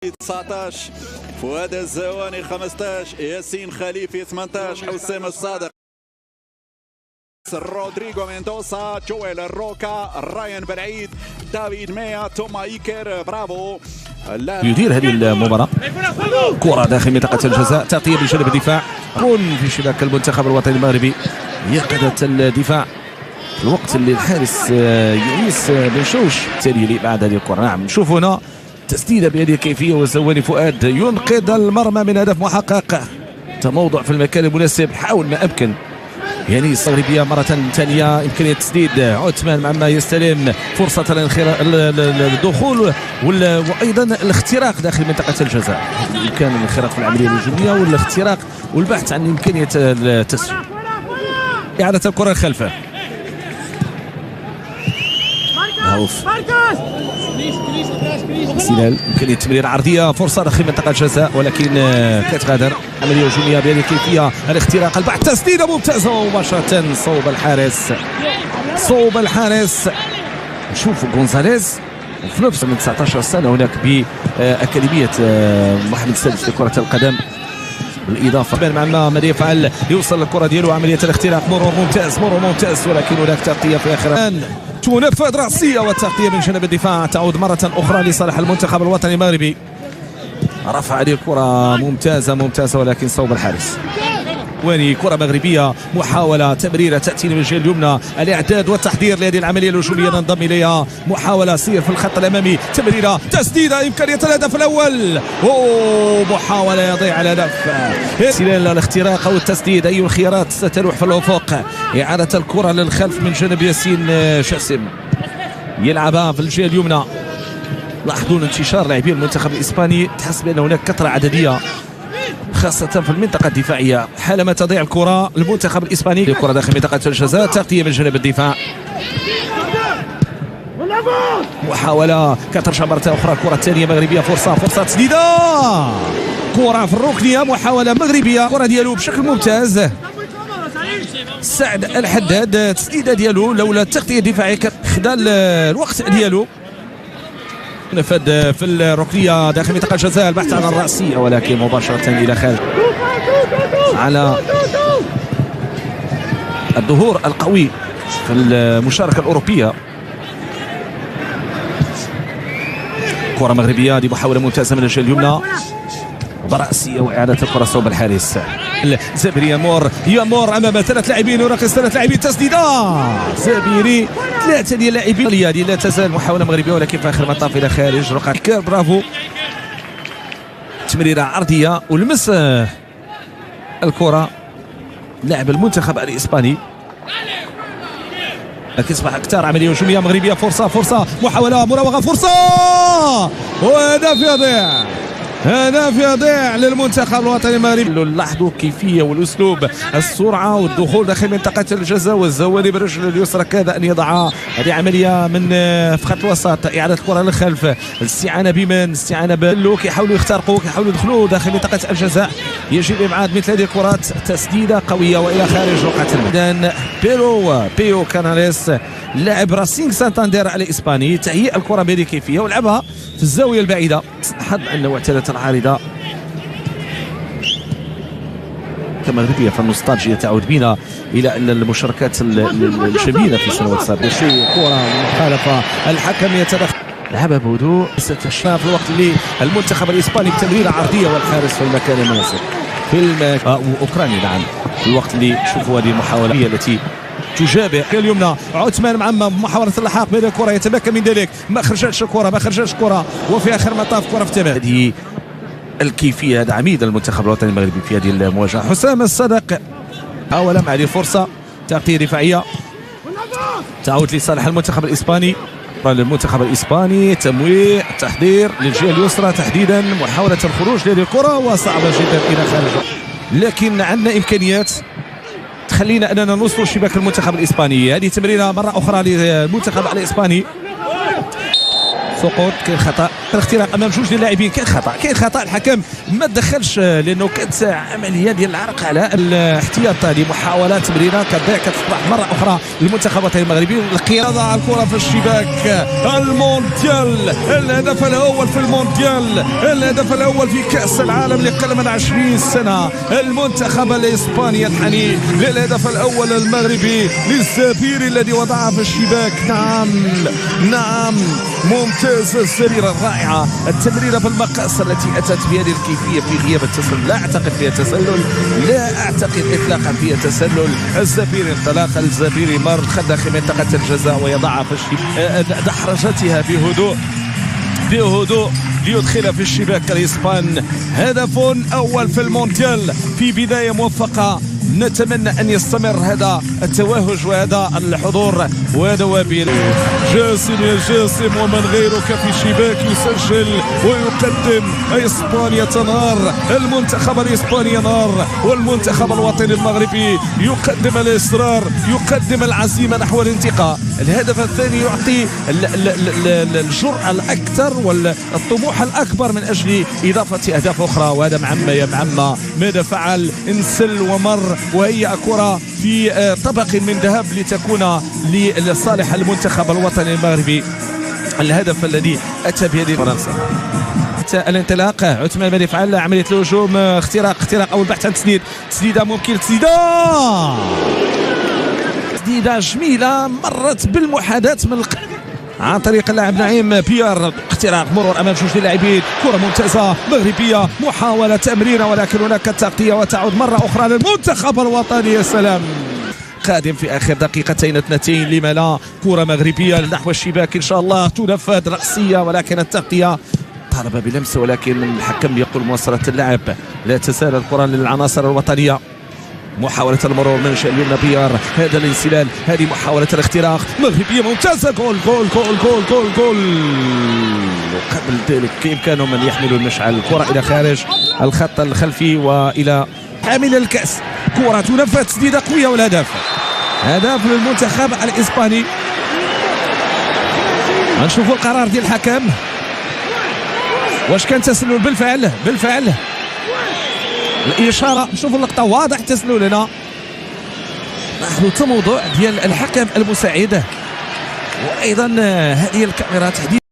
19 فؤاد الزواني 15 ياسين خليفي 18 حسام الصادق رودريغو ميندوسا جويل روكا رايان بلعيد دافيد مايا توما ايكر برافو يدير هذه المباراة. كرة داخل منطقة الجزاء، تغطية بجانب الدفاع، كون في شباك المنتخب الوطني المغربي. يقظة الدفاع في الوقت اللي الحارس يونس بن شوش تالي بعد هذه الكرة. نعم نشوف هنا تسديدة بهذه الكيفية والزواني فؤاد ينقذ المرمى من هدف محقق. تموضع في المكان المناسب، حاول ما أمكن يعني الصغربية مرة ثانية إمكانية تسديد. عثمان معما يستلم فرصة الدخول وأيضا الاختراق داخل منطقة الجزاء. بإمكان الانخراط في العملية الهجومية والاختراق والبحث عن إمكانية التسجيل. إعادة الكرة خلفه. سلال إمكانية تمرير عرضية، فرصة داخل منطقة الجزاء ولكن كتغادر. عملية هجومية بهذه الكيفية، الاختراق، البحث، تسديدة ممتازة مباشرة صوب الحارس. صوب الحارس. نشوف غونزاليز وفي نفس من 19 سنة هناك بأكاديمية محمد السادس لكرة القدم. بالإضافة مع ماذا يفعل؟ يوصل الكرة ديالو، عملية الاختراق، مرور ممتاز، مرور ممتاز ولكن هناك تغطية في آخر تنفذ رأسية والتغطية من جانب الدفاع. تعود مرة أخرى لصالح المنتخب الوطني المغربي. رفع هذه الكرة ممتازة ممتازة ولكن صوب الحارس. واني كرة مغربية، محاولة تمريرة تأتي من الجهة اليمنى، الإعداد والتحضير لهذه العملية الهجومية ننضم إليها. محاولة سير في الخط الأمامي، تمريرة، تسديدة، إمكانية الهدف الأول. محاولة يضيع على هدف. سلال الاختراق أو التسديد، أي الخيارات ستلوح في الأفق. إعادة الكرة للخلف من جانب ياسين شاسم، يلعبها في الجهة اليمنى. لاحظون انتشار لاعبي المنتخب الإسباني، تحس بأن هناك كثرة عددية خاصة في المنطقة الدفاعية. حالما تضيع الكرة المنتخب الإسباني، الكرة داخل منطقة الجزاء، تغطية من جانب الدفاع. محاولة كترجع مرة أخرى، الكرة الثانية مغربية، فرصة تسديدة، كرة في الركنية، محاولة مغربية، الكرة ديالو بشكل ممتاز. سعد الحداد، تسديدة ديالو لولا التغطية الدفاعية خدا الوقت ديالو. نفذ في الركنية داخل منطقة الجزاء، البحث عن الرأسية ولكن مباشرة إلى خارج. على الظهور القوي في المشاركة الأوروبية. كرة مغربية، دي محاولة ممتازة من الجهة اليمنى، برأسية وإعادة الكرة صوب الحارس. زبيري يامور أمام 3 لاعبين وناقص 3 لاعبين، تسديدة زبيري، 3 ديال اللاعبين. هذه لا تزال محاولة مغربية ولكن في آخر المطاف إلى خارج. رقم برافو، تمريرة عرضية ولمس الكرة لاعب المنتخب الإسباني. كتصبح أكثر عملية هجومية مغربية، فرصة محاولة مراوغة، فرصة وهدف يضيع. هدف يضيع للمنتخب الوطني المغربي. لاحظوا كيفية والأسلوب، السرعة والدخول داخل منطقة الجزاء والزواني بالرجل اليسرى كذا أن يضع. هذه عملية من في خط الوسط، إعادة الكرة للخلف، الاستعانة بمن؟ استعانة بلو، كيحاولوا يخترقوا، كيحاولوا يدخلوا داخل منطقة الجزاء. يجب إبعاد مثل هذه الكرات، تسديدة قوية وإلى خارج رقعة الميدان. بيو كاناليس لاعب راسينغ سانتاندير الإسباني، تهيئ الكرة بهذه الكيفية ولعبها في الزاوية البعيدة. حظ أنه اعتادت العارضة كمغربية، فالنوستالجيا تعود بنا إلى أن المشاركات الجميلة في السنوات السابقة. كرة مخالفة، الحكم يتدخل، لعبها بهدوء، استشفاء في الوقت اللي المنتخب الإسباني بتمريرة عرضية والحارس في المكان المناسب في أوكرانيا. نعم في الوقت اللي شوفوا هذه المحاولة هي التي تجابه اليمنى. عثمان معما محاولة اللحاق بين الكرة، يتمكن من ذلك، ما خرجتش الكرة وفي آخر مطاف كرة في تمام. هذه الكيفية، هذا عميد المنتخب الوطني المغربي في هذه المواجهة. حسام الصادق حاول مع هذه الفرصة، تغطية دفاعية تعود لصالح المنتخب الإسباني. للمنتخب الإسباني تمويه، تحضير للجهة اليسرى تحديدا، محاولة الخروج لهذه الكرة وصعبة جدا إلى خارج، لكن عندنا إمكانيات تخلينا أننا نوصل شباك المنتخب الإسباني. هذه تمريرة مرة أخرى للمنتخب الإسباني، سقوط، كاين خطا، الاختراق امام جوج ديال اللاعبين، كاين خطا الحكم ما تدخلش لانه كانت عمليه ديال العرق على الاحتياط لمحاولات تمريره كتضيع كتصبح مره اخرى المنتخب الوطني المغربي. القياده على الكره في الشباك. المونديال، الهدف الاول في المونديال، الهدف الاول في كاس العالم لأقل من 20 سنه. المنتخب الاسباني ينحني للهدف الاول المغربي للزبيري الذي وضعها في الشباك. نعم ممتاز، التمريره الرائعه، التمريره بالمقاس التي اتت بهذه الكيفيه في غياب التسلل. لا اعتقد فيها تسلل، لا اعتقد اطلاقا فيها تسلل. الزبيري انطلاق، الزبيري مر خد في منطقه الجزاء ويضعها في الشباك، دحرجتها بهدوء ليدخل في الشباك الإسبان. هدف أول في المونديال في بداية موفقة. نتمنى أن يستمر هذا التوهج وهذا الحضور وهذا وابل. جاسم يا جاسم، ومن غيرك في الشباك يسجل ويقدم. إسبانيا تنهار، المنتخب الإسباني ينهار، والمنتخب الوطني المغربي يقدم الإصرار، يقدم العزيمة نحو الانتقاء. الهدف الثاني يعطي الجرأة الأكثر والطموح الأكبر من أجل إضافة أهداف أخرى. وهذا معمى ماذا فعل؟ انسل ومر، وهي كرة في طبق من ذهب لتكون لصالح المنتخب الوطني المغربي. الهدف الذي أتى بهذه فرنسا. الانطلاق، عثمان ماذا يفعل؟ عملية الهجوم، اختراق أو البحث عن تسديدة ممكن، تسديدة جميلة مرت بالمحاذاة من عن طريق اللاعب نعيم بيار. اختراق، مرور امام جوج اللاعبين، كره ممتازه مغربيه، محاوله تمريره ولكن هناك تغطيه وتعود مره اخرى للمنتخب الوطني. يا سلام، قادم في اخر دقيقتين اثنتين، لما لا؟ كره مغربيه نحو الشباك ان شاء الله تنفذ راسيه، ولكن التغطيه طالب بلمس ولكن الحكم يقول مواصله اللعب. لا تزال الكره للعناصر الوطنيه. محاولة المرور من شأن بيار، هذا الانسلال، هذه محاولة الاختراق مغربية ممتازة. جول جول جول جول جول جول. وقبل ذلك بإمكانهم أن يحملوا المشعل. الكرة إلى خارج الخط الخلفي وإلى حامل الكأس. كرة تنفذ، تسديدة قوية، والهدف هدف للمنتخب الإسباني. نشوفوا القرار ديال الحكم، واش كان تسلل؟ بالفعل الإشارة. نشوفوا اللقطة، واضح تسلل هنا. نحن تموضع ديال الحكم المساعد، وأيضا هذه الكاميرا تحديدا